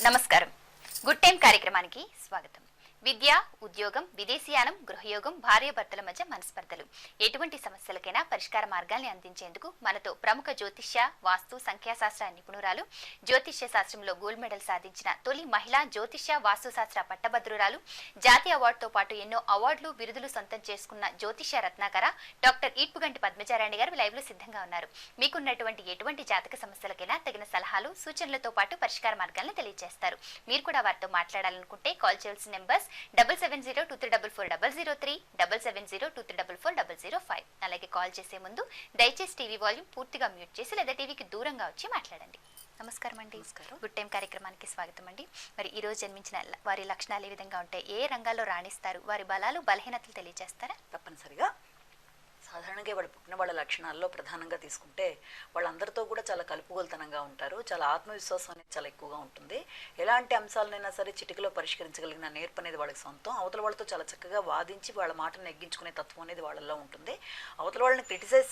నమస్కారం. Good time కార్యక్రమానికి స్వాగతం. విద్య, ఉద్యోగం, విదేశీయానం, గృహయోగం, భార్యాభర్తల మధ్య మనస్పర్ధలు, ఎటువంటి సమస్యలకైనా పరిష్కార మార్గాల్ని అందించేందుకు మనతో ప్రముఖ జ్యోతిష్య, వాస్తు, సంఖ్యాశాస్త్ర నిపుణురాలు, జ్యోతిష్య శాస్త్రంలో గోల్డ్ మెడల్ సాధించిన తొలి మహిళా జ్యోతిష్య, వాస్తుశాస్త్ర పట్టభద్రురాలు, జాతీయ అవార్డుతో పాటు ఎన్నో అవార్డులు, బిరుదులు సొంతం చేసుకున్న జ్యోతిష్య రత్నాకర డాక్టర్ ఈట్పుగంటి పద్మజారాణి గారు లైవ్ లో సిద్ధంగా ఉన్నారు. మీకున్నటువంటి ఎటువంటి జాతక సమస్యలకైనా తగిన సలహాలు, సూచనలతో పాటు పరిష్కార మార్గాలను తెలియజేస్తారు. మీరు కూడా వారితో మాట్లాడాలనుకుంటే కాల్ చేయాల్సిన నెంబర్స్ 7702344003, 7702344005. అలాగే కాల్ చేసే ముందు దయచేసి టీవీ వాల్యూమ్ పూర్తిగా మ్యూట్ చేసి లేదా టీవీకి దూరంగా వచ్చి మాట్లాడండి. నమస్కారం అండి. గుడ్ టైం కార్యక్రమానికి స్వాగతం అండి. మరి ఈ రోజు జన్మించిన వారి లక్షణాలు ఏ విధంగా ఉంటాయి, ఏ రంగాల్లో రాణిస్తారు, వారి బలాలు, బలహీనతలు తెలియజేస్తారా? తప్పనిసరిగా. సాధారణంగా వాళ్ళు పుట్టిన వాళ్ళ లక్షణాల్లో ప్రధానంగా తీసుకుంటే వాళ్ళందరితో కూడా చాలా కలుపుగోలుతనంగా ఉంటారు. చాలా ఆత్మవిశ్వాసం అనేది చాలా ఎక్కువగా ఉంటుంది. ఎలాంటి అంశాలనైనా సరే చిటికలో పరిష్కరించగలిగిన నేర్పు అనేది వాళ్ళకి సొంతం. అవతల వాళ్ళతో చాలా చక్కగా వాదించి వాళ్ళ మాటను నెగ్గించుకునే తత్వం అనేది వాళ్ళల్లో ఉంటుంది. అవతల వాళ్ళని క్రిటిసైజ్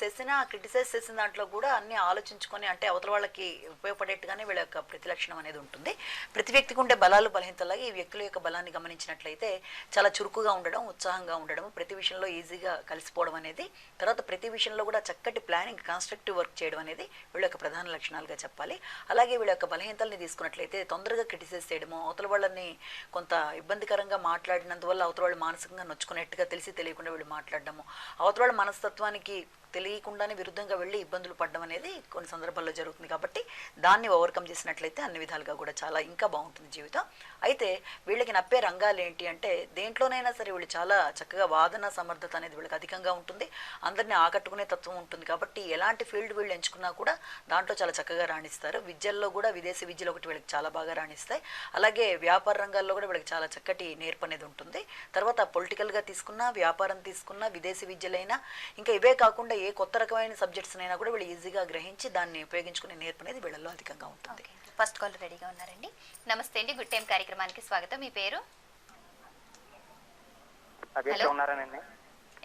చేసిన దాంట్లో కూడా అన్ని ఆలోచించుకొని, అంటే అవతల వాళ్ళకి ఉపయోగపడేట్టుగానే వీళ్ళ యొక్క ప్రతిలక్షణం అనేది ఉంటుంది. ప్రతి వ్యక్తికి ఉండే బలాలు, బలహీనతలాగా ఈ వ్యక్తుల యొక్క బలాన్ని గమనించినట్లయితే చాలా చురుకుగా ఉండడం, ఉత్సాహంగా ఉండడం, ప్రతి విషయంలో ఈజీగా కలిసిపోవడం అనేది, తర్వాత ప్రతి విషయంలో కూడా చక్కటి ప్లానింగ్, కన్స్ట్రక్టివ్ వర్క్ చేయడం అనేది వీళ్ళ యొక్క ప్రధాన లక్షణాలుగా చెప్పాలి. అలాగే వీళ్ళ యొక్క బలహీనతల్ని తీసుకున్నట్లయితే తొందరగా క్రిటిసైజ్ చేయడము, అవతల వాళ్ళని కొంత ఇబ్బందికరంగా మాట్లాడినందువల్ల అవతల వాళ్ళు మానసికంగా నొచ్చుకునేట్టుగా తెలిసి తెలియకుండా వీళ్ళు మాట్లాడడము, అవతల వాళ్ళ మనస్తత్వానికి తెలియకుండానే విరుద్ధంగా వెళ్ళి ఇబ్బందులు పడడం అనేది కొన్ని సందర్భాల్లో జరుగుతుంది. కాబట్టి దాన్ని ఓవర్కమ్ చేసినట్లయితే అన్ని విధాలుగా కూడా చాలా ఇంకా బాగుంటుంది జీవితం. అయితే వీళ్ళకి నప్పే రంగాలు ఏంటి అంటే, దేంట్లోనైనా సరే వీళ్ళు చాలా చక్కగా వాదన సమర్థత అనేది వీళ్ళకి అధికంగా ఉంటుంది. అందరినీ ఆకట్టుకునే తత్వం ఉంటుంది. కాబట్టి ఎలాంటి ఫీల్డ్ వీళ్ళు ఎంచుకున్నా కూడా దాంట్లో చాలా చక్కగా రాణిస్తారు. విద్యల్లో కూడా విదేశీ విద్యలు ఒకటి వీళ్ళకి చాలా బాగా రాణిస్తాయి. అలాగే వ్యాపార రంగాల్లో కూడా వీళ్ళకి చాలా చక్కటి నేర్పు అనేది ఉంటుంది. తర్వాత పొలిటికల్గా తీసుకున్నా, వ్యాపారం తీసుకున్నా, విదేశీ విద్యలైనా, ఇంకా ఇవే కాకుండా ఏ కొత్త రకమైన సబ్జెక్ట్స్ అయినా కూడా వీళ్ళు ఈజీగా గ్రహించి దాన్ని ఉపయోగించుకునే నేర్పు అనేది వీళ్ళలో అధికంగా ఉంటుంది. ఫస్ట్ కాల్ రెడీగా ఉన్నారండి. నమస్తే అండి, గుడ్ టైం కార్యక్రమానికి స్వాగతం. మీ పేరు?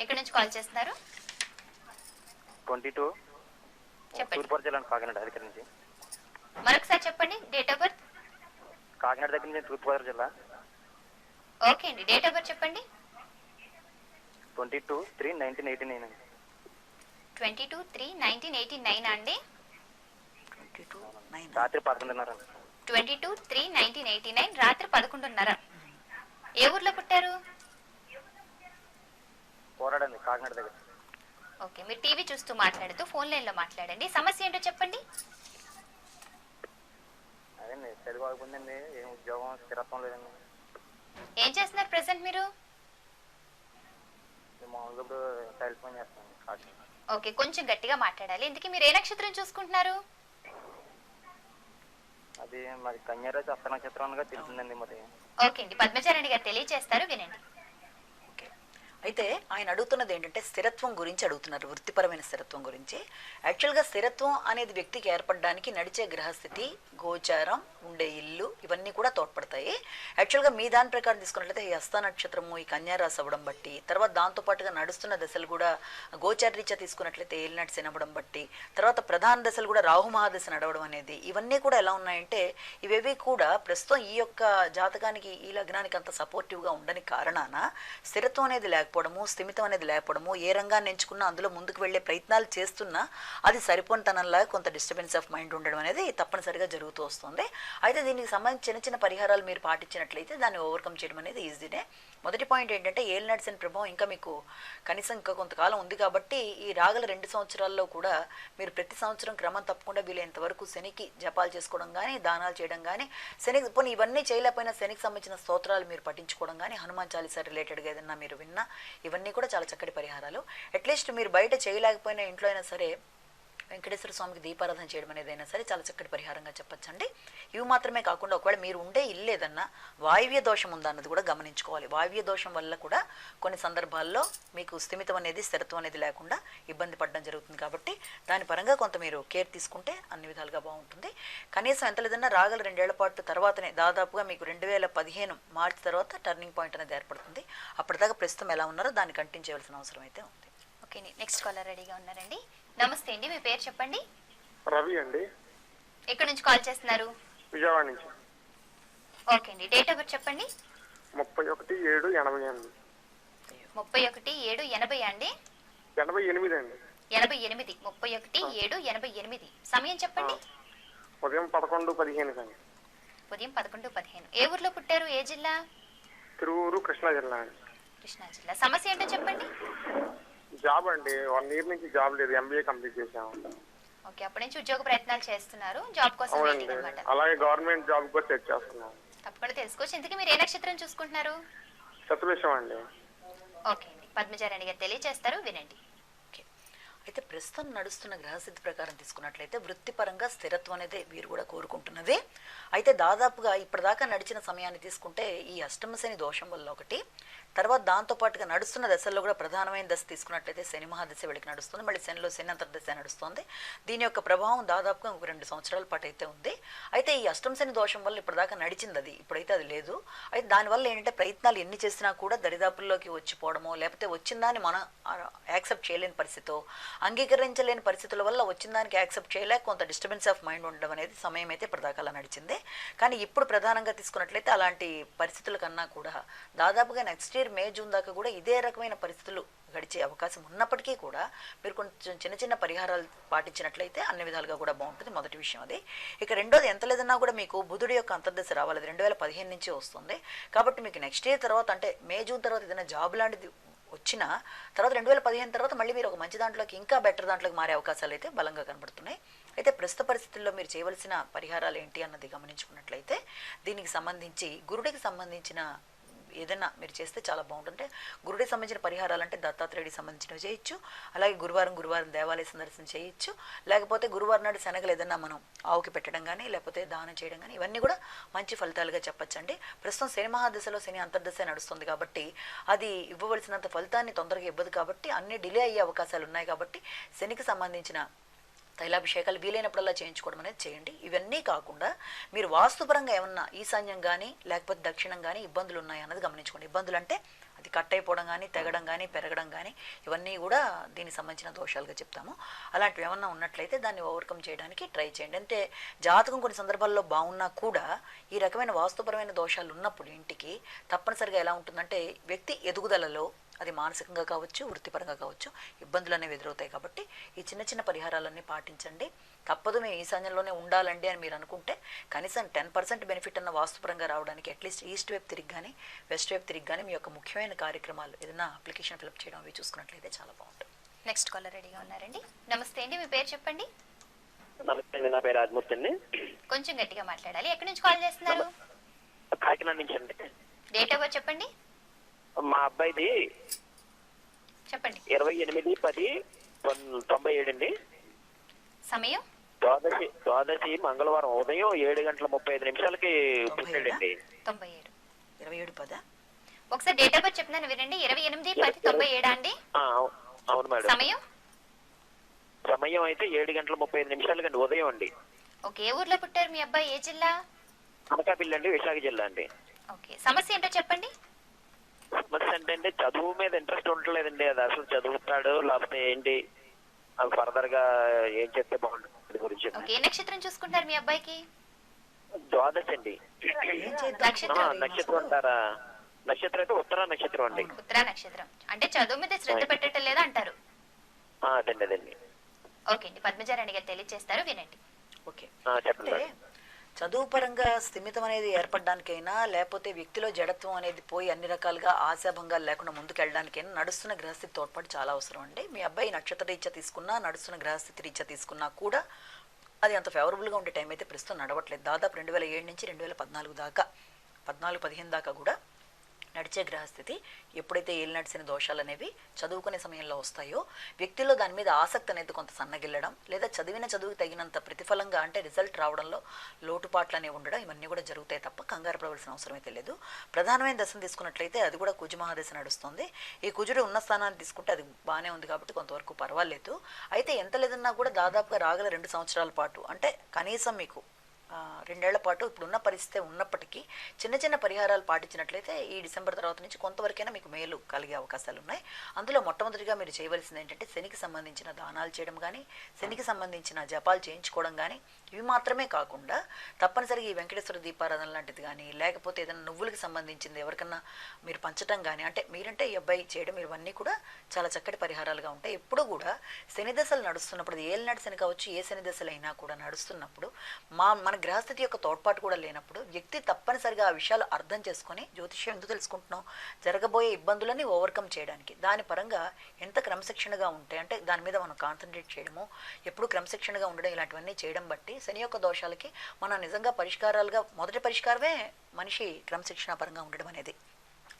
ఎక్కడి నుంచి కాల్ చేస్తున్నారు? 22 తూర్పుగోదావరి జిల్లా కాకినాడ దగ్గర నుంచి. మరొకసారి చెప్పండి. Date of birth? కాకినాడ దగ్గర నుంచి తూర్పుగోదావరి జిల్లా. ఓకే అండి, డేట్ ఆఫ్ బర్త్ చెప్పండి. 22/3/1989 అండి. 22/3/1989 అండి. రాత్రి 11:30. 22/3/1989 రాత్రి 11:30. ఏ ఊర్లో పుట్టారు? పోరాడండి, కాకినాడ దగ్గర. ఓకే, మీరు టీవీ చూస్తూ మాట్లాడుతూ ఫోన్ లైన్ లో మాట్లాడండి. సమస్య ఏంటో చెప్పండి. అదేండి, చదువు ఆగిపోయిందండి, ఏం ఉద్యోగం, స్థిరత్వం లేదండి. ఏం చేస్తున్నారు ప్రెసెంట్ మీరు? మామూలుగా ఇప్పుడు టైల్ పని చేస్తాను కాకినాడ. ఓకే, కొంచెం గట్టిగా మాట్లాడాలి. ఇందుకే మీరు ఏ నక్షత్రం చూసుకుంటున్నారు? అది మరి కన్యారాశి హస్త నక్షత్రంగా తెలిసిందండి. మరి ఓకే అండి, పద్మచారాణి గారు తెలియజేస్తారు, వినండి. అయితే ఆయన అడుగుతున్నది ఏంటంటే స్థిరత్వం గురించి అడుగుతున్నారు, వృత్తిపరమైన స్థిరత్వం గురించి. యాక్చువల్గా స్థిరత్వం అనేది వ్యక్తికి ఏర్పడడానికి నడిచే గ్రహస్థితి, గోచారం, ఉండే ఇల్లు, ఇవన్నీ కూడా తోడ్పడతాయి. యాక్చువల్గా మీ దాని ప్రకారం తీసుకున్నట్లయితే ఈ హస్త నక్షత్రము, ఈ కన్యారాశి అవ్వడం బట్టి, తర్వాత దాంతోపాటుగా నడుస్తున్న దశలు కూడా గోచారరీత్యా తీసుకున్నట్లయితే ఏలినాటి శనవడం బట్టి, తర్వాత ప్రధాన దశలు కూడా రాహు మహాదశ నడవడం అనేది, ఇవన్నీ కూడా ఎలా ఉన్నాయంటే ఇవేవి కూడా ప్రస్తుతం ఈ యొక్క జాతకానికి, ఈ లగ్నానికి అంత సపోర్టివ్గా ఉండని కారణాన స్థిరత్వం అనేది లేకపోవడము, స్థిమితం అనేది లేకపోవడము, ఏ రంగాన్ని ఎంచుకున్నా అందులో ముందుకు వెళ్లే ప్రయత్నాలు చేస్తున్నా అది సరిపోనితనంలాగా కొంత డిస్టర్బెన్స్ ఆఫ్ మైండ్ ఉండడం అనేది తప్పనిసరిగా జరుగుతూ వస్తుంది. అయితే దీనికి సంబంధించి చిన్న చిన్న పరిహారాలు మీరు పాటించినట్లయితే దాన్ని ఓవర్కమ్ చేయడం అనేది ఈజీనే. మొదటి పాయింట్ ఏంటంటే ఏలినాటి శని ప్రభావం ఇంకా మీకు కనీసం ఇంకా కొంతకాలం ఉంది. కాబట్టి ఈ రాగల 2 సంవత్సరాల్లో కూడా మీరు ప్రతి సంవత్సరం క్రమం తప్పకుండా వీలైనంత వరకు శనికి జపాలు చేసుకోవడం కానీ, దానాలు చేయడం కానీ, శనికి పోనీ ఇవన్నీ చేయలేకపోయినా శనికి సంబంధించిన స్తోత్రాలు మీరు పఠించుకోవడం కానీ, హనుమాన్ చాలీసా రిలేటెడ్గా ఏదన్నా మీరు విన్నా, ఇవన్నీ కూడా చాలా చక్కటి పరిహారాలు. అట్లీస్ట్ మీరు బయట చేయలేకపోయినా ఇంట్లో అయినా సరే వెంకటేశ్వర స్వామికి దీపారాధన చేయడం అనేది అయినా సరే చాలా చక్కటి పరిహారంగా చెప్పొచ్చండి. ఇవి మాత్రమే కాకుండా ఒకవేళ మీరు ఉండే ఇల్లు ఏదన్నా వాయువ్య దోషం ఉందా అన్నది కూడా గమనించుకోవాలి. వాయువ్య దోషం వల్ల కూడా కొన్ని సందర్భాల్లో మీకు స్థిమితం అనేది, స్థిరత్వం అనేది లేకుండా ఇబ్బంది పడడం జరుగుతుంది. కాబట్టి దాని పరంగా కొంత మీరు కేర్ తీసుకుంటే అన్ని విధాలుగా బాగుంటుంది. కనీసం ఎంత లేదన్నా రాగల 2 ఏళ్ల పాటు తర్వాతనే, దాదాపుగా మీకు 2015 మార్చి తర్వాత టర్నింగ్ పాయింట్ అనేది ఏర్పడుతుంది. అప్పటిదాకా ప్రస్తుతం ఎలా ఉన్నారో దాన్ని కంటిన్యూ చేయవలసిన అవసరం అయితే ఉంది. ఓకే, నెక్స్ట్ కాలర్ రెడీగా ఉన్నారండి. నమస్తే అండి, మీ పేరు చెప్పండి. రవి అండి. ఎక్కడి నుంచి కాల్ చేస్తున్నారు? విజయవాడ నుంచి. ఓకే అండి, డేట్ ఆఫ్ బర్త్ చెప్పండి. 31/7/88. 31/7/80 అండి. 88 అండి. 88. 31/7/88. సమయం చెప్పండి. ఉదయం 11:15 అండి. ఉదయం 11:15. ఏ ఊర్లో పుట్టారు? ఏ జిల్లా? తిరువూరు, కృష్ణా జిల్లా అండి. కృష్ణా జిల్లా. సమస్య ఏంటో చెప్పండి. జాబ్ అండి, 1 year నుంచి జాబ్ లేదు. MBA కంప్లీట్ చేశాము. ఓకే, అప్పటి నుంచి ఉద్యోగ ప్రయత్నాలు చేస్తున్నారు, జాబ్ కోసం వెయిటింగ్ అవునండి, అనమాట. అలాగే గవర్నమెంట్ జాబ్ కూడా సెట్ చేస్తున్నాం. తప్పకుండా తెలుసుకోవచ్చు. ఇంతకీ మీరు ఏ నక్షత్రం చూసుకుంటున్నారు? శతభిషం అండి. ఓకే అండి, పద్మజారాణి గారు తెలియజేస్తారు, వినండి. ఓకే. అయితే ప్రస్తుతం నడుస్తున్న గ్రహస్థితి ప్రకారం తీసుకున్నట్లయితే వృత్తిపరంగా స్థిరత్వం అనేది వీరు కూడా కోరుకుంటున్నది. అయితే దాదాపుగా ఇప్పటిదాకా నడిచిన సమయాన్ని తీసుకుంటే ఈ అష్టమ శని దోషం వల్ల ఒకటి, తర్వాత దాంతోపాటుగా నడుస్తున్న దశల్లో కూడా ప్రధానమైన దశ తీసుకున్నట్లయితే శని మహాదశ వీళ్ళకి నడుస్తుంది, మళ్ళీ శనిలో శని అంతర్దశ నడుస్తుంది. దీని యొక్క ప్రభావం దాదాపుగా ఒక 2 సంవత్సరాల పాటు అయితే ఉంది. అయితే ఈ అష్టమ శని దోషం వల్ల ఇప్పటిదాకా నడిచింది అది, ఇప్పుడైతే అది లేదు. అయితే దానివల్ల ఏంటంటే ప్రయత్నాలు ఎన్ని చేసినా కూడా దరిదాపుల్లోకి వచ్చిపోవడమో, లేకపోతే వచ్చిన దాన్ని మనం యాక్సెప్ట్ చేయలేని పరిస్థితితో, అంగీకరించలేని పరిస్థితుల వల్ల వచ్చిన దానికి యాక్సెప్ట్ చేయలేక కొంత డిస్టర్బెన్స్ ఆఫ్ మైండ్ ఉండడం అనేది సమయం అయితే ఇప్పటిదాకా అలా నడిచింది. కానీ ఇప్పుడు ప్రధానంగా తీసుకున్నట్లయితే అలాంటి పరిస్థితుల కన్నా కూడా దాదాపుగా నెక్స్ట్ ఇయర్ మే జూన్ దాకా కూడా ఇదే రకమైన పరిస్థితులు గడిచే అవకాశం ఉన్నప్పటికీ కూడా మీరు కొంచెం చిన్న చిన్న పరిహారాలు పాటించినట్లయితే అన్ని విధాలుగా కూడా బాగుంటుంది. మొదటి విషయం అది. ఇక రెండోది, ఎంత లేదన్నా కూడా మీకు బుధుడి యొక్క అంతర్దశ రావాలి, 2015 నుంచి వస్తుంది. కాబట్టి మీకు నెక్స్ట్ ఇయర్ తర్వాత అంటే మే జూన్ తర్వాత ఏదైనా జాబ్ లాంటిది వచ్చిన తర్వాత 2015 తర్వాత మళ్ళీ మీరు ఒక మంచి దాంట్లోకి, ఇంకా బెటర్ దాంట్లోకి మారే అవకాశాలు అయితే బలంగా కనబడుతున్నాయి. అయితే ప్రస్తుత పరిస్థితుల్లో మీరు చేయవలసిన పరిహారాలు ఏంటి అన్నది గమనించుకున్నట్లయితే దీనికి సంబంధించి గురుడికి సంబంధించిన ఏదైనా మీరు చేస్తే చాలా బాగుంటుంటే, గురుడికి సంబంధించిన పరిహారాలు అంటే దత్తాత్రేయుడికి సంబంధించినవి చేయొచ్చు, అలాగే గురువారం దేవాలయ సందర్శన చేయొచ్చు, లేకపోతే గురువారం నాడు శనగలు ఏదైనా మనం ఆవుకి పెట్టడం కానీ లేకపోతే దానం చేయడం కానీ ఇవన్నీ కూడా మంచి ఫలితాలుగా చెప్పచ్చండి. ప్రస్తుతం శని మహాదశలో శని అంతర్దశ నడుస్తుంది కాబట్టి అది ఇవ్వవలసినంత ఫలితాన్ని తొందరగా ఇవ్వదు, కాబట్టి అన్ని డిలే అయ్యే అవకాశాలు ఉన్నాయి. కాబట్టి శనికి సంబంధించిన తైలాభిషేకాలు వీలైనప్పుడల్లా చేయించుకోవడం అనేది చేయండి. ఇవన్నీ కాకుండా మీరు వాస్తుపరంగా ఏమన్నా ఈశాన్యం కానీ లేకపోతే దక్షిణం కానీ ఇబ్బందులు ఉన్నాయన్నది గమనించుకోండి. ఇబ్బందులు అంటే అది కట్ అయిపోవడం కానీ, తెగడం కానీ, పెరగడం కానీ ఇవన్నీ కూడా దీనికి సంబంధించిన దోషాలుగా చెప్తాము. అలాంటివి ఏమన్నా ఉన్నట్లయితే దాన్ని ఓవర్కమ్ చేయడానికి ట్రై చేయండి. అంటే జాతకం కొన్ని సందర్భాల్లో బాగున్నా కూడా ఈ రకమైన వాస్తుపరమైన దోషాలు ఉన్నప్పుడు ఇంటికి తప్పనిసరిగా ఎలా ఉంటుందంటే వ్యక్తి ఎదుగుదలలో అది మానసికంగా కావచ్చు, వృత్తిపరంగా కావచ్చు, ఇబ్బందులు అనేవి ఎదురవుతాయి. కాబట్టి ఈ చిన్న చిన్న పరిహారాలన్నీ పాటించండి. తప్పదు మేము ఈశాన్యంలోనే ఉండాలండి అని మీరు అనుకుంటే కనీసం 10% బెనిఫిట్ అన్న వాస్తుపరంగా రావడానికి అట్లీస్ట్ ఈస్ట్ వైపు తిరిగి కానీ వెస్ట్ వైపు తిరిగి కానీ మీ యొక్క ముఖ్యమైన కార్యక్రమాలు ఏదైనా అప్లికేషన్ ఫిల్అప్ చేయడం అవి చూసుకున్నట్లయితే చాలా బాగుంటుంది. నెక్స్ట్ కాలర్ రెడీగా ఉన్నారండి. నమస్తే అండి, మీ పేరు చెప్పండి. నమస్తే అండి, నా పేరు రాజమూర్తి అండి. కొంచెం గట్టిగా మాట్లాడాలి. ఎక్కడి నుంచి కాల్ చేస్తున్నారు? కాకినాడ నుంచి అండి. డేట్ ఆఫ్ బర్త్ చెప్పండి. మా అబ్బాయిది చెప్పండి. 28/10/97 అండి. సమయం? ద్వాదశి మంగళవారం ఉదయం 7:35 పుట్టాడండి. 97. 27/10. ఒకసారి డేట్ ఆఫ్ బర్త్ చెప్తున్నాను వినండి. 28/10/97 అండి. అవును మేడం. సమయం? సమయం అయితే 7:35 అండి, ఉదయం అండి. ఓకే, ఏ ఊర్లో పుట్టారు మీ అబ్బాయి? ఏ జిల్లా? అనకాపల్లి అండి, విశాఖ జిల్లా అండి. ఓకే, సమస్య ఏంటో చెప్పండి. సమస్య అంటే చదువు మీద ఇంట్రెస్ట్ ఉండలేదండి. అది అసలు చదువుతాడు లేకపోతే ఏంటి, అది ఫర్దర్ గా ఏం చెప్తే బాగుంటుంది గురించి. ఓకే, ఏ నక్షత్రం చూసుకుంటారు మీ అబ్బాయికి? ద్వాదశి అండి. నక్షత్రం? నక్షత్రం అంటారా? నక్షత్రం అయితే ఉత్తర నక్షత్రం అండి. ఉత్తర నక్షత్రం అంటే చదువు మీద శ్రద్ధ పెట్టడం లేదా అంటారు. అదండి. ఓకే అండి, పద్మజారాణి గారు తెలియజేస్తారు, వినండి. ఓకే. చెప్పండి. చదువు పరంగా స్థిమితం అనేది ఏర్పడడానికైనా లేకపోతే వ్యక్తిలో జడత్వం అనేది పోయి అన్ని రకాలుగా ఆశాభంగాలు లేకుండా ముందుకెళ్ళడానికైనా నడుస్తున్న గ్రహస్థితి తోడ్పాటు చాలా అవసరం అండి. మీ అబ్బాయి నక్షత్ర రీత్యా తీసుకున్నా, నడుస్తున్న గ్రహస్థితి రీత్యా తీసుకున్నా కూడా అది అంత ఫేవరబుల్గా ఉండే టైం అయితే ప్రస్తుతం నడవట్లేదు. దాదాపు 2007 నుంచి 2014 దాకా 14-15 దాకా కూడా నడిచే గ్రహస్థితి ఎప్పుడైతే ఏలినడిసిన దోషాలు అనేవి చదువుకునే సమయంలో వస్తాయో వ్యక్తిలో దాని మీద ఆసక్తి అనేది కొంత సన్నగిల్లడం, లేదా చదివిన చదువుకి తగినంత ప్రతిఫలంగా అంటే రిజల్ట్ రావడంలో లోటుపాట్లు అనేవి ఉండడం, ఇవన్నీ కూడా జరుగుతాయి తప్ప కంగారు పడవలసిన అవసరం అయితే లేదు. ప్రధానమైన దశను తీసుకున్నట్లయితే అది కూడా కుజ మహాదశ నడుస్తుంది. ఈ కుజుడు ఉన్న స్థానాన్ని తీసుకుంటే అది బాగానే ఉంది కాబట్టి కొంతవరకు పర్వాలేదు. అయితే ఎంత లేదన్నా కూడా దాదాపుగా రాగల 2 సంవత్సరాల పాటు అంటే కనీసం మీకు 2 ఏళ్ల పాటు ఇప్పుడున్న పరిస్థితి ఉన్నప్పటికీ చిన్న చిన్న పరిహారాలు పాటించినట్లయితే ఈ డిసెంబర్ తర్వాత నుంచి కొంతవరకైనా మీకు మేలు కలిగే అవకాశాలు ఉన్నాయి. అందులో మొట్టమొదటిగా మీరు చేయవలసింది ఏంటంటే శనికి సంబంధించిన దానాలు చేయడం కానీ, శనికి సంబంధించిన జపాలు చేయించుకోవడం కానీ, ఇవి మాత్రమే కాకుండా తప్పనిసరిగా ఈ వెంకటేశ్వర దీపారాధన లాంటిది కానీ, లేకపోతే ఏదైనా నువ్వులకి సంబంధించింది ఎవరికన్నా మీరు పంచడం కానీ, అంటే మీరంటే ఈ అబ్బాయి చేయడం, ఇవన్నీ కూడా చాలా చక్కటి పరిహారాలుగా ఉంటాయి. ఎప్పుడూ కూడా శని దశలు నడుస్తున్నప్పుడు, అది ఏలినాటి శని కావచ్చు, ఏ శని దశలు అయినా కూడా నడుస్తున్నప్పుడు మన గ్రహస్థితి యొక్క తోడ్పాటు కూడా లేనప్పుడు వ్యక్తి తప్పనిసరిగా ఆ విషయాలు అర్థం చేసుకొని, జ్యోతిష్యం ఎందుకు తెలుసుకుంటున్నాం, జరగబోయే ఇబ్బందులని ఓవర్కమ్ చేయడానికి, దాని పరంగా ఎంత క్రమశిక్షణగా ఉంటే, అంటే దాని మీద మనం కాన్సన్ట్రేట్ చేయడము, ఎప్పుడు క్రమశిక్షణగా ఉండడం, ఇలాంటివన్నీ చేయడం బట్టి శని యొక్క దోషాలకి మనం నిజంగా పరిష్కారాలుగా మొదటి పరిష్కారమే మనిషి క్రమశిక్షణ పరంగా ఉండడం అనేది.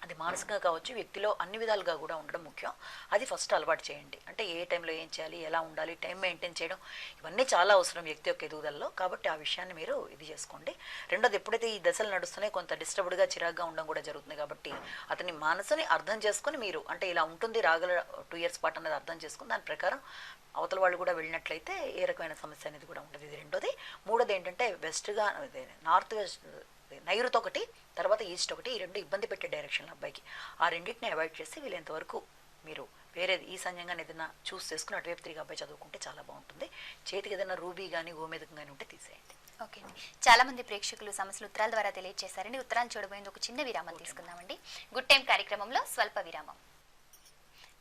అది మానసికంగా కావచ్చు, వ్యక్తిలో అన్ని విధాలుగా కూడా ఉండడం ముఖ్యం. అది ఫస్ట్ అలవాటు చేయండి. అంటే ఏ టైంలో ఏం చేయాలి, ఎలా ఉండాలి, టైం మెయింటైన్ చేయడం, ఇవన్నీ చాలా అవసరం వ్యక్తి యొక్క ఎదుగుదలలో. కాబట్టి ఆ విషయాన్ని మీరు ఇది చేసుకోండి. రెండోది, ఎప్పుడైతే ఈ దశలు నడుస్తున్నాయి కొంత డిస్టర్బ్డ్గా చిరాగ్గా ఉండడం కూడా జరుగుతుంది. కాబట్టి అతని మనసుని అర్థం చేసుకుని మీరు, అంటే ఇలా ఉంటుంది రాగల 2 years పాటు అనేది అర్థం చేసుకుని దాని ప్రకారం అవతల వాళ్ళు కూడా వెళ్ళినట్లయితే ఏ రకమైన సమస్య అనేది కూడా ఉంటుంది. ఇది రెండోది. మూడోది ఏంటంటే వెస్ట్గా, నార్త్ వెస్ట్, నైరుతి ఒకటి, తర్వాత ఈస్ట్ ఒకటి, ఈ 2 ఇబ్బంది పెట్టే డైరెక్షన్లు అబ్బాయికి. ఆ రెండింటిని అవాయిడ్ చేసి వీలైనంతవరకు మీరు వేరేది ఈశాన్యంగా ఏదైనా చూస్ చేసుకుని అటువైపు తిరిగి అబ్బాయి చదువుకుంటే చాలా బాగుంటుంది. చేతికి ఏదైనా రూబీ కానీ గోమేదకం కానీ ఉంటే తీసేయండి. ఓకే అండి. చాలా మంది ప్రేక్షకులు సమస్యలు ఉత్తరాల ద్వారా తెలియజేశారండి. ఉత్తరాలు చూడబోయేందుకు ఒక చిన్న విరామం తీసుకుందామండి. గుడ్ టైం కార్యక్రమంలో స్వల్ప విరామం.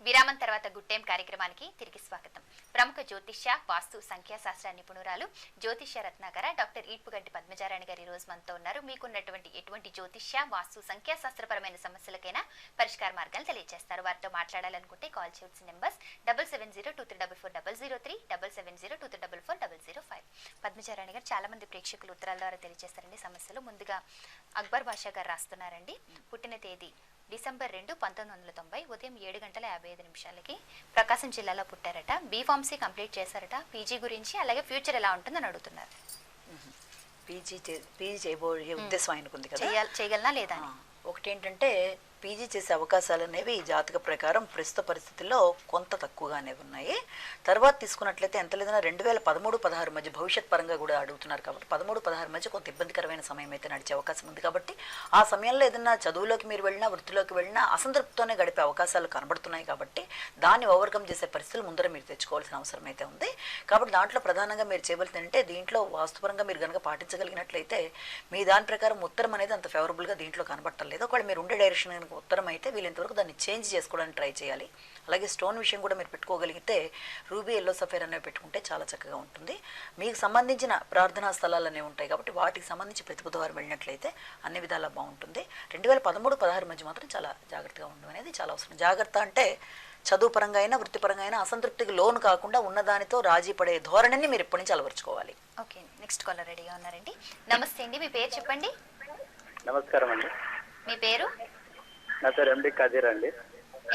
విరామం తర్వాత గుడ్ టైం కార్యక్రమానికి తిరిగి స్వాగతం. ప్రముఖ జ్యోతిష్య, వాస్తు, సంఖ్యాశాస్త్ర నిపుణురాలు, జ్యోతిష్య రత్నాకర డాక్టర్ ఈడ్పుగంటి పద్మజారాణి గారు ఈ రోజు మనతో ఉన్నారు. మీకున్నటువంటి ఎటువంటి జ్యోతిష్య, వాస్తు, సంఖ్యాశాస్త్రపరమైన సమస్యలకైనా పరిష్కార మార్గాలు తెలియజేస్తారు. వారితో మాట్లాడాలనుకుంటే కాల్ చేయాల్సిన నెంబర్స్ 7702344003, 7702344005. పద్మజారాణి గారు, చాలా మంది ప్రేక్షకులు ఉత్తరాల ద్వారా తెలియజేస్తారండి సమస్యలు. ముందుగా అక్బర్ బాషా గారు రాస్తున్నారండి. పుట్టిన తేదీ డిసెంబర్ 2, 1990 ఉదయం 7:55 ప్రకాశం జిల్లాలో పుట్టారట. బీఫార్మసీ కంప్లీట్ చేశారట. పీజీ గురించి, అలాగే ఫ్యూచర్ ఎలా ఉంటుందని అడుగుతున్నారు. పీజీ చేయబోయే ఉద్దేశం ఆయనకుంది కదా, చేయగలనా లేదా? ఒకటి ఏంటంటే పీజీ చేసే అవకాశాలు అనేవి ఈ జాతక ప్రకారం ప్రస్తుత పరిస్థితుల్లో కొంత తక్కువగానే ఉన్నాయి. తర్వాత తీసుకున్నట్లయితే ఎంత లేదన్నా 2013-16 మధ్య భవిష్యత్ పరంగా కూడా అడుగుతున్నారు. కాబట్టి 13-16 మధ్య కొంత ఇబ్బందికరమైన సమయం అయితే నడిచే అవకాశం ఉంది. కాబట్టి ఆ సమయంలో ఏదన్నా చదువులోకి మీరు వెళ్ళినా, వృత్తిలోకి వెళ్ళినా అసంతృప్తితోనే గడిపే అవకాశాలు కనబడుతున్నాయి. కాబట్టి దాన్ని ఓవర్కమ్ చేసే పరిస్థితులు ముందర మీరు తెచ్చుకోవాల్సిన అవసరం అయితే ఉంది. కాబట్టి దాంట్లో ప్రధానంగా మీరు చేయవలసింది అంటే, దీంట్లో వాస్తుపరంగా మీరు కనుక పాటించగలిగినట్లయితే మీ దాని ప్రకారం ఉత్తరం అనేది అంత ఫేవరబుల్గా దీంట్లో కనబడలేదు. ఒకవేళ మీరు ఉండే డైరెక్షన్ కనుక ఉత్తరం అయితే వీళ్ళంతవరకు దాన్ని చేంజ్ చేసుకోవడానికి ట్రై చేయాలి. అలాగే స్టోన్ విషయం కూడా మీరు పెట్టుకోగలిగితే రూబీ, ఎల్లో సఫైర్ అనేవి పెట్టుకుంటే చాలా చక్కగా ఉంటుంది. మీకు సంబంధించిన ప్రార్థనా స్థలాలు అనేవి ఉంటాయి కాబట్టి వాటికి సంబంధించి ప్రతి బుధవారం వెళ్ళినట్లయితే అన్ని విధాలా బాగుంటుంది. 2013-16 మధ్య మాత్రం చాలా జాగ్రత్తగా ఉండడం అనేది చాలా అవసరం. జాగ్రత్త అంటే చదువు పరంగా అయినా, వృత్తిపరంగా అయినా అసంతృప్తికి లోను కాకుండా ఉన్నదానితో రాజీ పడే ధోరణిని మీరు ఇప్పటి నుంచి అలవర్చుకోవాలి. ఓకే, నెక్స్ట్ కాలర్ రెడీగా ఉన్నారండి. నమస్తే అండి, మీ పేరు చెప్పండి. నమస్కారం అండి. మీ పేరు? నా పేరు ఎండి కదీర్ అండి.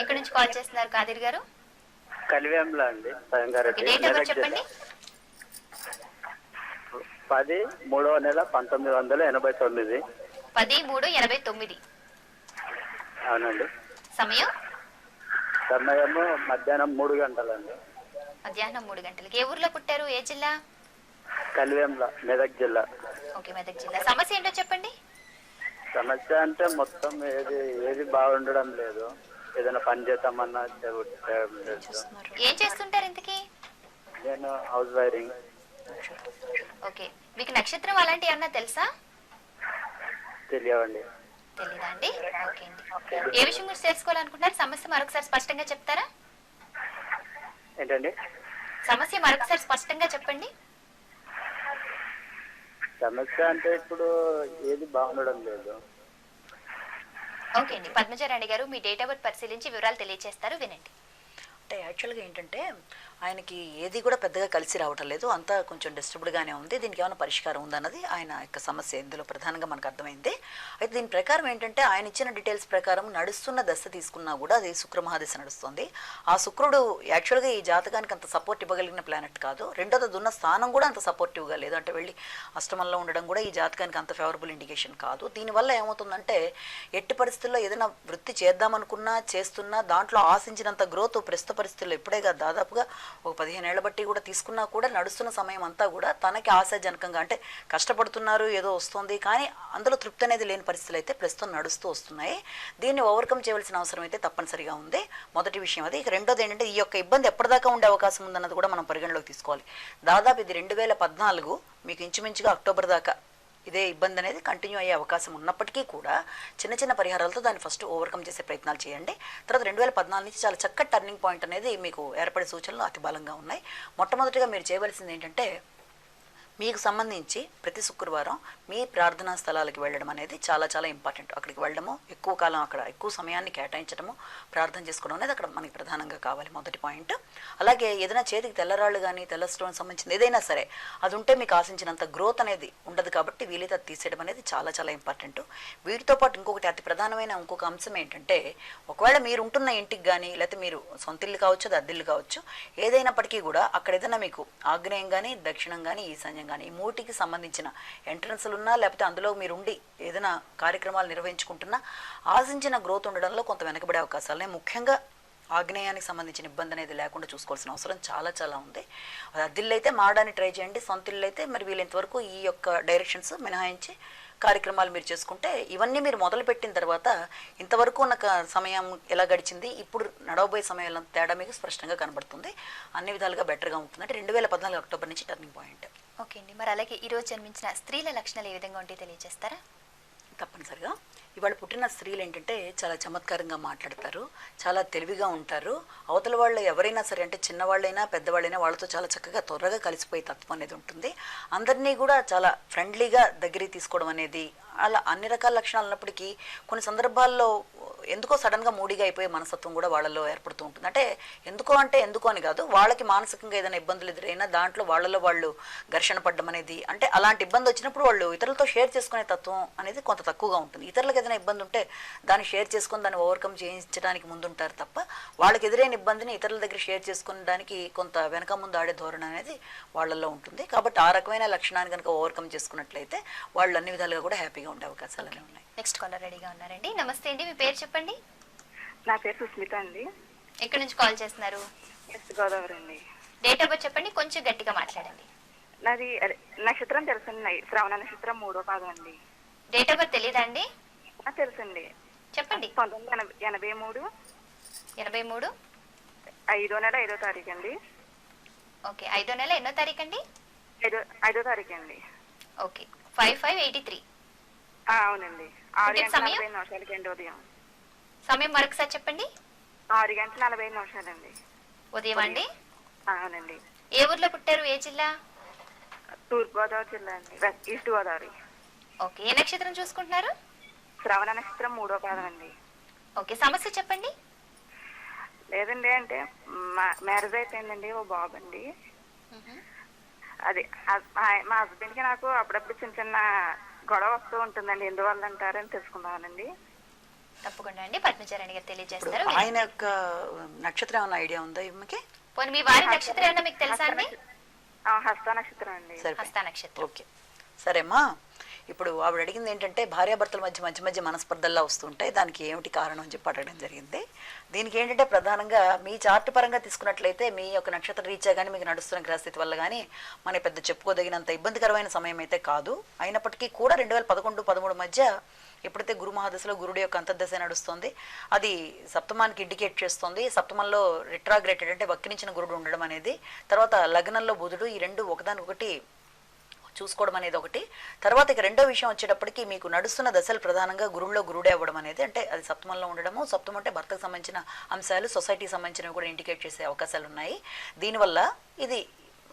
ఎక్కడి నుంచి కాల్ చేస్తున్నారు కాదిర్ గారు? కలివ్యంలో అండి, సంగారెడ్డి. డేట్ ఆఫ్ బర్త్ చెప్పండి. 10/3/1989. 10/3/89. అవునండి. సమయం? సమయము మధ్యాహ్నం 3 గంటలండి. మధ్యాహ్నం 3 గంటలకి. ఏ ఊర్లో పుట్టారు? ఏ జిల్లా? కలివ్యంలో, మెదక్ జిల్లా. ఓకే, మెదక్ జిల్లా. సమస్య ఏంటో చెప్పండి. సమస్య అంటే మొత్తం ఏది బాగుండడం లేదు. ఏదైనా పని చేద్దామన్నా లేదు. ఏం చేస్తుంటారు ఇంతకీ? నేను హౌస్ వైరింగ్. ఓకే, మీకు నక్షత్రం అలాంటి ఏమన్నా తెలుసా? తెలియవండి. తెలీదా అండి? ఓకే అండి. ఏ విషయం గురించి తెలుసుకోవాలనుకుంటున్నారు? సమస్య మరొకసారి స్పష్టంగా చెప్తారా? ఏంటండి? సమస్య మరొకసారి స్పష్టంగా చెప్పండి. సమస్య అంటే ఇప్పుడు ఏది బాగుండడం లేదు. ఓకే అండి. పద్మజారాణి గారు, మీ డేట్ ఆఫ్ బర్త్ పరిశీలించి వివరాలు తెలియజేస్తారు, వినండి. అంటే యాక్చువల్గా ఏంటంటే ఆయనకి ఏది కూడా పెద్దగా కలిసి రావటం లేదు, అంతా కొంచెం డిస్టర్బ్డ్గానే ఉంది. దీనికి ఏమైనా పరిష్కారం ఉందన్నది ఆయన యొక్క సమస్య ఇందులో ప్రధానంగా మనకు అర్థమైంది. అయితే దీని ప్రకారం ఏంటంటే ఆయన ఇచ్చిన డీటెయిల్స్ ప్రకారం నడుస్తున్న దశ తీసుకున్నా కూడా అది శుక్ర మహాదశ నడుస్తుంది. ఆ శుక్రుడు యాక్చువల్గా ఈ జాతకానికి అంత సపోర్ట్ ఇవ్వగలిగిన ప్లానెట్ కాదు. రెండోది అది ఉన్న స్థానం కూడా అంత సపోర్టివ్గా లేదు. అంటే వెళ్ళి అష్టమంలో ఉండడం కూడా ఈ జాతకానికి అంత ఫేవరబుల్ ఇండికేషన్ కాదు. దీనివల్ల ఏమవుతుందంటే ఎట్టి పరిస్థితుల్లో ఏదైనా వృత్తి చేద్దామనుకున్నా, చేస్తున్నా దాంట్లో ఆశించినంత గ్రోత్ ప్రస్తుత పరిస్థితుల్లో ఇప్పుడే కాదు, దాదాపుగా ఒక 15 ఏళ్ల బట్టి కూడా తీసుకున్నా కూడా నడుస్తున్న సమయం అంతా కూడా తనకి ఆశాజనకంగా, అంటే కష్టపడుతున్నారు ఏదో వస్తుంది కానీ అందులో తృప్తి అనేది లేని పరిస్థితులు అయితే ప్రస్తుతం నడుస్తూ వస్తున్నాయి. దీన్ని ఓవర్కమ్ చేయవలసిన అవసరం అయితే తప్పనిసరిగా ఉంది. మొదటి విషయం అది. ఇక రెండోది ఏంటంటే ఈ యొక్క ఇబ్బంది ఎప్పటిదాకా ఉండే అవకాశం ఉందన్నది కూడా మనం పరిగణలోకి తీసుకోవాలి. దాదాపు ఇది 2014 మీకు ఇంచుమించుగా అక్టోబర్ దాకా ఇదే ఇబ్బంది అనేది కంటిన్యూ అయ్యే అవకాశం ఉన్నప్పటికీ కూడా చిన్న చిన్న పరిహారాలతో దాన్ని ఫస్ట్ ఓవర్కమ్ చేసే ప్రయత్నాలు చేయండి. తర్వాత 2014 నుంచి చాలా చక్కటి టర్నింగ్ పాయింట్ అనేది మీకు ఏర్పడే సూచనలు అతి బలంగా ఉన్నాయి. మొట్టమొదటిగా మీరు చేయవలసింది ఏంటంటే మీకు సంబంధించి ప్రతి శుక్రవారం మీ ప్రార్థనా స్థలాలకు వెళ్ళడం అనేది చాలా చాలా ఇంపార్టెంట్. అక్కడికి వెళ్ళడము, ఎక్కువ కాలం అక్కడ ఎక్కువ సమయాన్ని కేటాయించడము, ప్రార్థన చేసుకోవడం అనేది అక్కడ మనకి ప్రధానంగా కావాలి, మొదటి పాయింట్. అలాగే ఏదైనా చేతికి తెల్లరాళ్ళు కానీ తెల్ల స్టోన్ సంబంధించింది ఏదైనా సరే అది ఉంటే మీకు ఆశించినంత గ్రోత్ అనేది ఉండదు కాబట్టి వీలైతే అది తీసేయడం అనేది చాలా చాలా ఇంపార్టెంట్. వీటితో పాటు ఇంకొకటి అతి ప్రధానమైన ఇంకొక అంశం ఏంటంటే ఒకవేళ మీరు ఉంటున్న ఇంటికి కానీ లేకపోతే మీరు సొంత ఇల్లు కావచ్చు, అది అద్దెల్లు కావచ్చు, ఏదైనప్పటికీ కూడా అక్కడ ఏదైనా మీకు ఆగ్నేయం కానీ దక్షిణం కానీ ఈశాన్యం కానీ ఈ మూటికి సంబంధించిన ఎంట్రన్స్లు ఉన్నా లేకపోతే అందులో మీరు ఉండి ఏదైనా కార్యక్రమాలు నిర్వహించుకుంటున్నా ఆశించిన గ్రోత్ ఉండడంలో కొంత వెనకబడే అవకాశాలనే, ముఖ్యంగా ఆగ్నేయానికి సంబంధించిన ఇబ్బంది అనేది లేకుండా చూసుకోవాల్సిన అవసరం చాలా చాలా ఉంది. అద్దిల్లు అయితే మారడానికి ట్రై చేయండి, సొంత ఇల్లు అయితే మరి వీలైనంతవరకు ఈ యొక్క డైరెక్షన్స్ మినహాయించి కార్యక్రమాలు మీరు చేసుకుంటే ఇవన్నీ మీరు మొదలుపెట్టిన తర్వాత ఇంతవరకు ఉన్న సమయం ఎలా గడిచింది, ఇప్పుడు నడవబోయే సమయంలో తేడా మీకు స్పష్టంగా కనబడుతుంది. అన్ని విధాలుగా బెటర్గా ఉంటుంది. అంటే 2014 అక్టోబర్ నుంచి టర్నింగ్ పాయింట్. ఓకే అండి. మరి అలాగే ఈరోజు జన్మించిన స్త్రీల లక్షణాలు ఏ విధంగా ఉంటే తెలియజేస్తారా? తప్పనిసరిగా ఇవాళ పుట్టిన స్త్రీలు ఏంటంటే చాలా చమత్కారంగా మాట్లాడతారు, చాలా తెలివిగా ఉంటారు. అవతల వాళ్ళు ఎవరైనా సరే, అంటే చిన్నవాళ్ళైనా పెద్దవాళ్ళైనా వాళ్ళతో చాలా చక్కగా త్వరగా కలిసిపోయే తత్వం అనేది ఉంటుంది. అందరినీ కూడా చాలా ఫ్రెండ్లీగా దగ్గరికి తీసుకోవడం అనేది, అలా అన్ని రకాల లక్షణాలు ఉన్నప్పటికీ కొన్ని సందర్భాల్లో ఎందుకో సడన్గా మూడిగా అయిపోయే మనస్తత్వం కూడా వాళ్ళలో ఏర్పడుతూ ఉంటుంది. అంటే ఎందుకో అని కాదు, వాళ్ళకి మానసికంగా ఏదైనా ఇబ్బందులు ఎదురైనా దాంట్లో వాళ్ళలో వాళ్ళు ఘర్షణ పడ్డం అనేది, అంటే అలాంటి ఇబ్బంది వచ్చినప్పుడు వాళ్ళు ఇతరులతో షేర్ చేసుకునే తత్వం అనేది కొంత తక్కువగా ఉంటుంది. ఇతరులకు ఏదైనా ఇబ్బంది ఉంటే దాన్ని షేర్ చేసుకొని దాన్ని ఓవర్కమ్ చేయించడానికి ముందుంటారు తప్ప వాళ్ళకి ఎదురైన ఇబ్బందిని ఇతరుల దగ్గర షేర్ చేసుకునడానికి కొంత వెనక ముందు ఆడే ధోరణి అనేది వాళ్ళల్లో ఉంటుంది. కాబట్టి ఆ రకమైన లక్షణాన్ని కనుక ఓవర్కమ్ చేసుకున్నట్లయితే వాళ్ళు అన్ని విధాలుగా కూడా హ్యాపీగా ఉండే అవకాశాలు ఉన్నాయి. నెక్స్ట్ కాలర్ రెడీగా ఉన్నారండి. నమస్తే అండి, మీ పేరు చెప్పండి. నా పేరు సుస్మిత అండి. ఎక్కడి నుంచి కాల్ చేస్తున్నారు? వెస్ట్ గోదావరి అండి. డేట్ ఆఫ్ బర్త్ చెప్పండి, కొంచెం గట్టిగా మాట్లాడండి. నాది నక్షత్రం తెలుసండి, శ్రవణ నక్షత్రం 3వ పాదం అండి. డేట్ ఆఫ్ బర్త్ తెలీదా అండి? తెలుసండి. చెప్పండి. 1983 83 5వ నెల 5వ తారీఖు అండి. ఓకే. 5వ నెల ఎన్నో తారీఖు అండి? 5వ తారీఖు అండి. ఓకే. 5583. అవునండి. 6:45 అండి ఉదయం. సమయం మరొకసారి చెప్పండి. 6:45 అండి ఉదయం అండి. అవునండి. ఏ ఊర్లో పుట్టారు, ఏ జిల్లా? తూర్పు గోదావరి జిల్లా అండి, ఈస్ట్ గోదావరి. ఓకే. ఏ నక్షత్రం చూసుకుంటున్నారు? శ్రవణ నక్షత్రం 3వ పాదం అండి. ఓకే. సమస్య చెప్పండి. లేదండి, అంటే మ్యారేజ్ అయిపోయిందండి, ఓ బాబు అండి. అది మా హస్బెండ్కి నాకు అప్పుడప్పుడు చిన్న చిన్న గొడవ వస్తూ ఉంటుందండి, ఎందువల్ల అంటారని తెలుసుకుందామనండి. తప్పకుండా అండి, పద్మచారాణి గారు తెలియజేస్తారు. ఆయన యొక్క నక్షత్రం ఏమన్నా ఐడియా ఉందా ఈమెకి? పోనీ మీ వారి నక్షత్రం ఏమన్నా మీకు తెలుసా అండి? హస్త నక్షత్రం అండి. హస్త నక్షత్రం. ఓకే, సరేమ్మా. ఇప్పుడు ఆవిడ అడిగింది ఏంటంటే భార్యాభర్తల మధ్య మనస్పర్ధల్లా వస్తుంటాయి, దానికి ఏమిటి కారణం అని చెప్పి అడగడం జరిగింది. దీనికి ఏంటంటే ప్రధానంగా మీ చార్ట్ పరంగా తీసుకున్నట్లయితే మీ యొక్క నక్షత్ర రీత్యా కానీ మీకు నడుస్తున్న గ్రహస్థితి వల్ల కానీ మన పెద్ద చెప్పుకోదగినంత ఇబ్బందికరమైన సమయం అయితే కాదు. అయినప్పటికీ కూడా 2011-13 మధ్య ఎప్పుడైతే గురు మహాదశలో గురుడు యొక్క అంతర్దశ నడుస్తుంది, అది సప్తమానికి ఇండికేట్ చేస్తుంది. సప్తమంలో రిట్రాగ్రేటెడ్ అంటే వక్రించిన గురుడు ఉండడం అనేది, తర్వాత లగ్నంలో బుధుడు, ఈ రెండు ఒకదానికొకటి చూసుకోవడం అనేది ఒకటి. తర్వాత ఇక రెండో విషయం వచ్చేటప్పటికి మీకు నడుస్తున్న దశలు ప్రధానంగా గురువులో గురుడే అవ్వడం అనేది, అంటే అది సప్తమంలో ఉండడము. సప్తమం అంటే భర్తకు సంబంధించిన అంశాలు, సొసైటీకి సంబంధించినవి కూడా ఇండికేట్ చేసే అవకాశాలు ఉన్నాయి. దీనివల్ల ఇది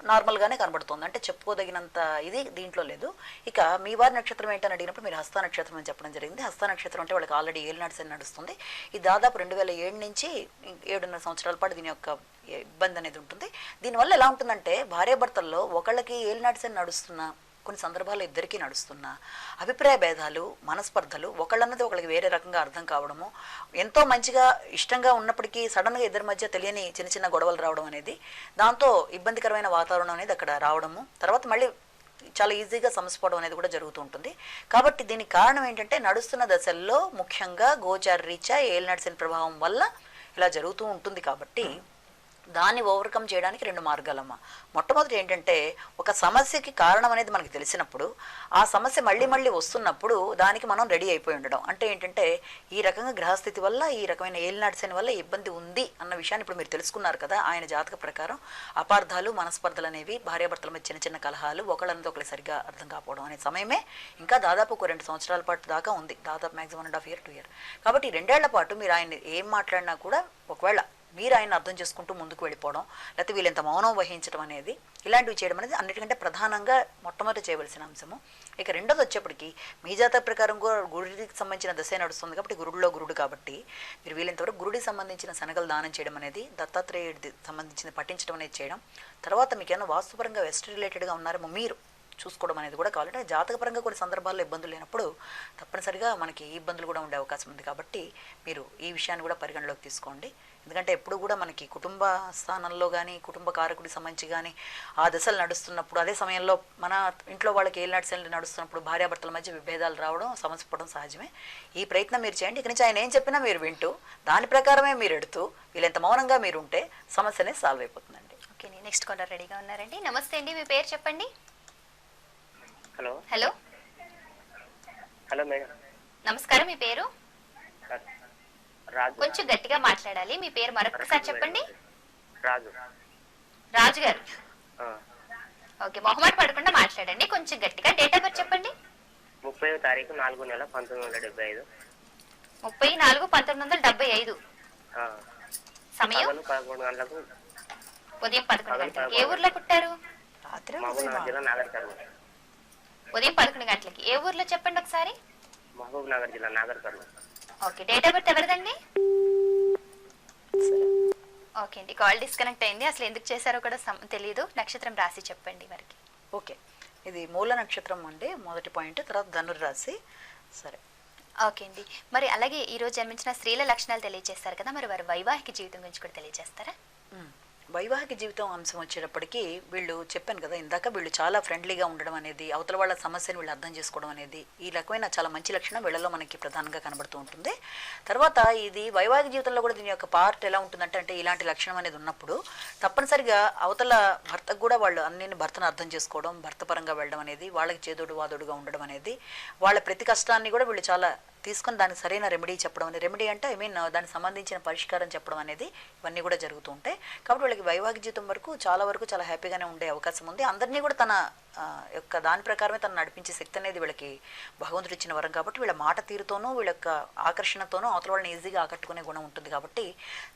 నార్మల్గానే కనబడుతుంది, అంటే చెప్పుకోదగినంత ఇది దీంట్లో లేదు. ఇక మీ వారి నక్షత్రం ఏంటని అడిగినప్పుడు మీరు హస్త నక్షత్రం అని చెప్పడం జరిగింది. హస్త నక్షత్రం అంటే వాళ్ళకి ఆల్రెడీ ఏలినాటి శని నడుస్తుంది. ఇది దాదాపు 2007 నుంచి 7.5 సంవత్సరాల పాటు దీని యొక్క ఇబ్బంది అనేది ఉంటుంది. దీనివల్ల ఎలా ఉంటుందంటే భార్యాభర్తల్లో ఒకళ్ళకి ఏలినాటి శని నడుస్తున్నా, కొన్ని సందర్భాల్లో ఇద్దరికీ నడుస్తున్నా అభిప్రాయ భేదాలు, మనస్పర్ధలు, ఒకళ్ళన్నది ఒకళ్ళకి వేరే రకంగా అర్థం కావడము, ఎంతో మంచిగా ఇష్టంగా ఉన్నప్పటికీ సడన్గా ఇద్దరి మధ్య తెలియని చిన్న చిన్న గొడవలు రావడం అనేది, దాంతో ఇబ్బందికరమైన వాతావరణం అనేది అక్కడ రావడము, తర్వాత మళ్ళీ చాలా ఈజీగా సమసిపోవడం అనేది కూడా జరుగుతూ ఉంటుంది. కాబట్టి దీనికి కారణం ఏంటంటే నడుస్తున్న దశల్లో ముఖ్యంగా గోచార రీత్యా ఏలినాటి శని ప్రభావం వల్ల ఇలా జరుగుతూ ఉంటుంది. కాబట్టి దాన్ని ఓవర్కమ్ చేయడానికి 2 మార్గాలమ్మా. మొట్టమొదటి ఏంటంటే, ఒక సమస్యకి కారణం అనేది మనకు తెలిసినప్పుడు, ఆ సమస్య మళ్ళీ మళ్ళీ వస్తున్నప్పుడు దానికి మనం రెడీ అయిపోయి ఉండడం. అంటే ఏంటంటే, ఈ రకంగా గ్రహస్థితి వల్ల, ఈ రకమైన ఏలినాటి శని వల్ల ఇబ్బంది ఉంది అన్న విషయాన్ని ఇప్పుడు మీరు తెలుసుకున్నారు కదా. ఆయన జాతక ప్రకారం అపార్థాలు, మనస్పర్ధలు అనేవి, భార్యాభర్తల మధ్య చిన్న చిన్న కలహాలు, ఒకళ్ళతో ఒకళ్ళు సరిగ్గా అర్థం కాకపోవడం అనే సమయమే ఇంకా దాదాపు ఒక 2 సంవత్సరాల పాటు దాకా ఉంది. దాదాపు మ్యాక్సిమం 1.5 year 2 year. కాబట్టి 2 ఏళ్ల పాటు మీరు ఆయన ఏం మాట్లాడినా కూడా, ఒకవేళ మీరు ఆయన అర్థం చేసుకుంటూ ముందుకు వెళ్ళిపోవడం, లేకపోతే వీళ్ళంత మౌనం వహించడం అనేది, ఇలాంటివి చేయడం అనేది అన్నిటికంటే ప్రధానంగా మొట్టమొదటి చేయవలసిన అంశము. ఇక రెండోది వచ్చేప్పటికి, మీ జాతక ప్రకారం కూడా గురుడికి సంబంధించిన దశ నడుస్తుంది కాబట్టి, గురుడిలో గురుడు కాబట్టి, మీరు వీళ్ళంతవరకు గురుడికి సంబంధించిన శనగలు దానం చేయడం అనేది, దత్తాత్రేయుడి సంబంధించిన పఠించడం అనేది చేయడం, తర్వాత మీకు ఏమైనా వాస్తుపరంగా వెస్ట్ రిలేటెడ్గా ఉన్నారేమో మీరు చూసుకోవడం అనేది కూడా కావాలంటే, జాతకపరంగా కొన్ని సందర్భాల్లో ఇబ్బందులు లేనప్పుడు తప్పనిసరిగా మనకి ఈ ఇబ్బందులు కూడా ఉండే అవకాశం ఉంది. కాబట్టి మీరు ఈ విషయాన్ని కూడా పరిగణలోకి తీసుకోండి. ఎందుకంటే ఎప్పుడు కూడా మనకి కుటుంబ స్థానంలో కానీ, కుటుంబ కారకుడికి సంబంధించి కానీ ఆ దశలు నడుస్తున్నప్పుడు, అదే సమయంలో మన ఇంట్లో వాళ్ళకి ఏలినాటి శనులు నడుస్తున్నప్పుడు భార్యాభర్తల మధ్య విభేదాలు రావడం, సమస్య పడడం సహజమే. ఈ ప్రయత్నం మీరు చేయండి. ఇక నుంచి ఆయన ఏం చెప్పినా మీరు వింటూ, దాని ప్రకారమే మీరు ఎడుతూ, వీళ్ళెంత మౌనంగా మీరు ఉంటే సమస్య అనేది సాల్వ్ అయిపోతుందండి. ఓకే, నెక్స్ట్ కాలర్ రెడీగా ఉన్నారండి. నమస్తే అండి, మీ పేరు చెప్పండి. Hello hello, hello madam. నమస్కారం, మీ పేరు? రాజు. కొంచెం గట్టిగా మాట్లాడాలి. మీ పేరు మరొకసారి చెప్పండి. రాజు. రాజు గారు, ఆ. ఓకే, మొహమాట పడకుండా మాట్లాడండి, కొంచెం గట్టిగా. డేట్ ఆఫ్ బర్త్ చెప్పండి. 30వ తారీఖు 4వ నెల 1975. 30/4/1975. సమయం పగలు 11 గంటలకు. ఉదయం 11 గంటలకి. ఏ ఊర్లో పుట్టారు? రాత్రి మహబూబ్ నగర్ జిల్లా నాగర్ కర్నూలు. ఉదయం 11 గంటలకి. ఏ ఊర్లో చెప్పండి ఒకసారి. మహబూబ్ నగర్ జిల్లా Nagarkurnool. Okay, date of birth ఎవరిదండి? ఓకే అండి, కాల్ డిస్కనెక్ట్ అయింది. అసలు ఎందుకు చేశారో కూడా తెలియదు. నక్షత్రం రాసి చెప్పండి వారికి. ఓకే, ఇది మూల నక్షత్రం అండి, మొదటి పాయింట్. తర్వాత ధనుర్రాశి. సరే, ఓకే అండి. మరి అలాగే ఈ రోజు జన్మించిన స్త్రీల లక్షణాలు తెలియజేస్తారు కదా, మరి వారి వైవాహిక జీవితం గురించి కూడా తెలియజేస్తారా? వైవాహిక జీవితం అంశం వచ్చేటప్పటికి, వీళ్ళు చెప్పాను కదా ఇందాక, వీళ్ళు చాలా ఫ్రెండ్లీగా ఉండడం అనేది, అవతల వాళ్ళ సమస్యను వీళ్ళు అర్థం చేసుకోవడం అనేది, ఈ రకమైన చాలా మంచి లక్షణం వీళ్ళలో మనకి ప్రధానంగా కనబడుతూ ఉంటుంది. తర్వాత ఇది వైవాహిక జీవితంలో కూడా దీని యొక్క పార్ట్ ఎలా ఉంటుందంటే, అంటే ఇలాంటి లక్షణం అనేది ఉన్నప్పుడు తప్పనిసరిగా అవతల భర్తకు కూడా వాళ్ళు భర్తను అర్థం చేసుకోవడం, భర్త పరంగా వెళ్ళడం అనేది, వాళ్ళకి చేదోడు వాదోడుగా ఉండడం అనేది, వాళ్ళ ప్రతి కష్టాన్ని కూడా వీళ్ళు చాలా తీసుకొని దానికి సరైన రెమెడీ చెప్పడం అనేది, రెమెడీ అంటే దానికి సంబంధించిన పరిష్కారం చెప్పడం అనేది, ఇవన్నీ కూడా జరుగుతూ ఉంటాయి. కాబట్టి వాళ్ళకి వైవాహిక జీవితం వరకు చాలా హ్యాపీగానే ఉండే అవకాశం ఉంది. అందరినీ కూడా తన యొక్క దాని ప్రకారమే తను నడిపించే శక్తి అనేది వీళ్ళకి భగవంతుడు ఇచ్చిన వరం. కాబట్టి వీళ్ళ మాట తీరుతోనూ, వీళ్ళ యొక్క ఆకర్షణతోనూ అవతల వాళ్ళని ఈజీగా ఆకట్టుకునే గుణం ఉంటుంది. కాబట్టి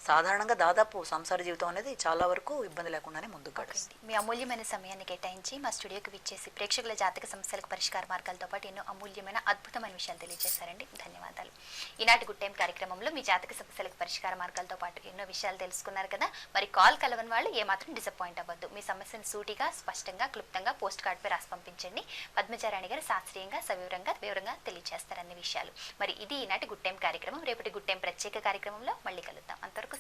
సాధారణంగా దాదాపు సంసార జీవితం అనేది చాలా వరకు ఇబ్బంది లేకుండానే ముందుకు గడుస్తుంది. మీ అమూల్యమైన సమయాన్ని కేటాయించి మా స్టూడియోకి విచ్చేసి ప్రేక్షకుల జాతక సమస్యలకు పరిష్కార మార్గాలతో పాటు ఎన్నో అమూల్యమైన అద్భుతమైన విషయాలు తెలియజేశారండి. ధన్యవాదాలు. ఈనాటి గుడ్ టైం కార్యక్రమంలో మీ జాతక సమస్యలకు పరిష్కార మార్గాలతో పాటు ఎన్నో విషయాలు తెలుసుకున్నారు కదా. మరి కాల్ కలవని వాళ్ళు ఏమాత్రం డిసప్పాయింట్ అవ్వద్దు. మీ సమస్యను సూటిగా, స్పష్టంగా, క్లుప్తంగా పోస్ట్ కార్డుపై రాసి పంపించండి. పద్మజారాణి గారు శాస్త్రీయంగా, వివరంగా తెలియజేస్తారు అన్ని విషయాలు. మరి ఇది ఈనాటి గుడ్ టైం కార్యక్రమం. రేపటి గుడ్ టైం ప్రత్యేక కార్యక్రమంలో మళ్ళీ కలుద్దాం. అంతవరకు